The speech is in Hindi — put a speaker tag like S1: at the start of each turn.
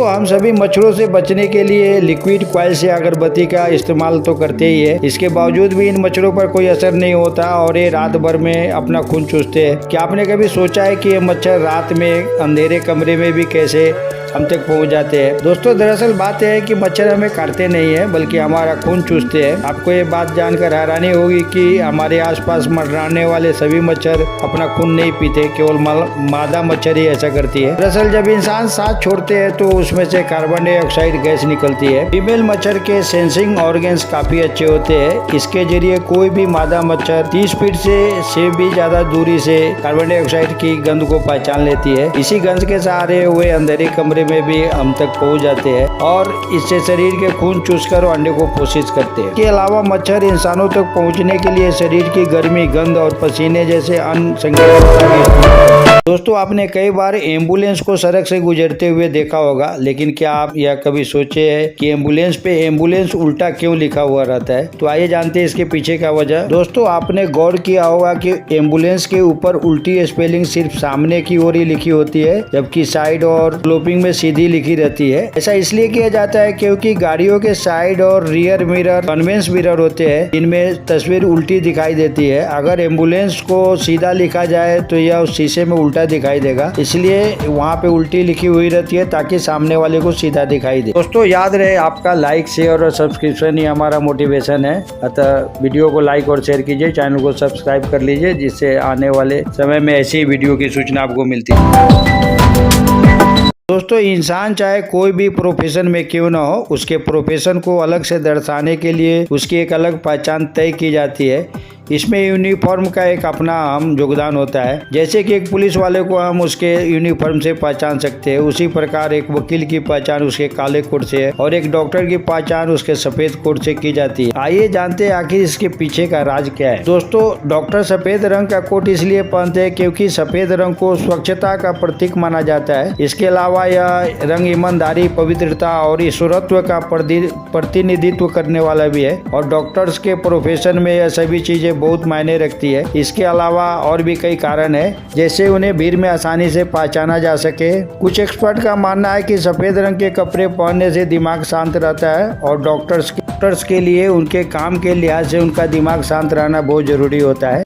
S1: दोस्तों हम सभी मच्छरों से बचने के लिए लिक्विड कॉइल से अगरबत्ती का इस्तेमाल तो करते ही है। इसके बावजूद भी इन मच्छरों पर कोई असर नहीं होता और ये रात भर में अपना खून चूसते हैं। क्या आपने कभी सोचा है कि ये मच्छर रात में अंधेरे कमरे में भी कैसे हम तक पहुंच जाते हैं? दोस्तों दरअसल बात यह है कि मच्छर हमें काटते नहीं है बल्कि हमारा खून चूसते हैं। आपको ये बात जानकर हैरानी होगी कि हमारे आसपास मंडराने वाले सभी मच्छर अपना खून नहीं पीते, केवल मादा मच्छर ही ऐसा करती है। दरअसल जब इंसान सांस छोड़ते हैं तो उसमें से कार्बन डाइऑक्साइड गैस निकलती है। फीमेल मच्छर के सेंसिंग ऑर्गन्स काफी अच्छे होते हैं। इसके जरिए कोई भी मादा मच्छर 30 फीट से भी ज्यादा दूरी से कार्बन डाइऑक्साइड की गंध को पहचान लेती है। इसी गंध के सहारे वे अंधेरे कमरे में भी हम तक पहुंच जाते हैं और इससे शरीर के खून चूसकर अंडे को पोषित करते हैं। इसके अलावा मच्छर इंसानों तक पहुंचने के लिए शरीर की गर्मी, गंध और पसीने जैसे अन्य संकेत। दोस्तों आपने कई बार एम्बुलेंस को सड़क से गुजरते हुए देखा होगा, लेकिन क्या आप यह कभी सोचे हैं कि एम्बुलेंस पे एम्बुलेंस उल्टा क्यों लिखा हुआ रहता है? तो आइए जानते हैं इसके पीछे का वजह। दोस्तों आपने गौर किया होगा कि एम्बुलेंस के ऊपर उल्टी स्पेलिंग सिर्फ सामने की ओर ही लिखी होती है, जबकि साइड और स्लोपिंग में सीधी लिखी रहती है। ऐसा इसलिए किया जाता है क्योंकि गाड़ियों के साइड और रियर मिरर कन्वेंस मिरर होते हैं, जिनमें तस्वीर उल्टी दिखाई देती है। अगर एम्बुलेंस को सीधा लिखा जाए तो यह उस शीशे में उल्टा दिखाई देगा, इसलिए वहाँ पे उल्टी लिखी हुई रहती है ताकि सामने वाले को सीधा दिखाई दे। दोस्तों याद रहे आपका लाइक, शेयर और सब्सक्रिप्शन ही हमारा मोटिवेशन है। अतः वीडियो को लाइक और शेयर कीजिए, चैनल को सब्सक्राइब कर लीजिए, जिससे आने वाले समय में ऐसी वीडियो की सूचना आपको मिलती है। दोस्तों इंसान चाहे कोई भी प्रोफेशन में क्यों ना हो, उसके प्रोफेशन को अलग से दर्शाने के लिए उसकी एक अलग पहचान तय की जाती है। इसमें यूनिफॉर्म का एक अपना अहम योगदान होता है। जैसे कि एक पुलिस वाले को हम उसके यूनिफॉर्म से पहचान सकते हैं, उसी प्रकार एक वकील की पहचान उसके काले कोट से है और एक डॉक्टर की पहचान उसके सफेद कोट से की जाती है। आइए जानते हैं आखिर इसके पीछे का राज क्या है। दोस्तों डॉक्टर सफेद रंग का कोट इसलिए पहनते हैं क्योंकि सफेद रंग को स्वच्छता का प्रतीक माना जाता है। इसके अलावा यह रंग ईमानदारी, पवित्रता और ईश्वरत्व का प्रतिनिधित्व करने वाला भी है और डॉक्टर्स के प्रोफेशन में यह सभी चीजें बहुत मायने रखती है। इसके अलावा और भी कई कारण है, जैसे उन्हें भीड़ में आसानी से पहचाना जा सके। कुछ एक्सपर्ट का मानना है कि सफेद रंग के कपड़े पहनने से दिमाग शांत रहता है और डॉक्टर्स के लिए उनके काम के लिहाज से उनका दिमाग शांत रहना बहुत जरूरी होता है।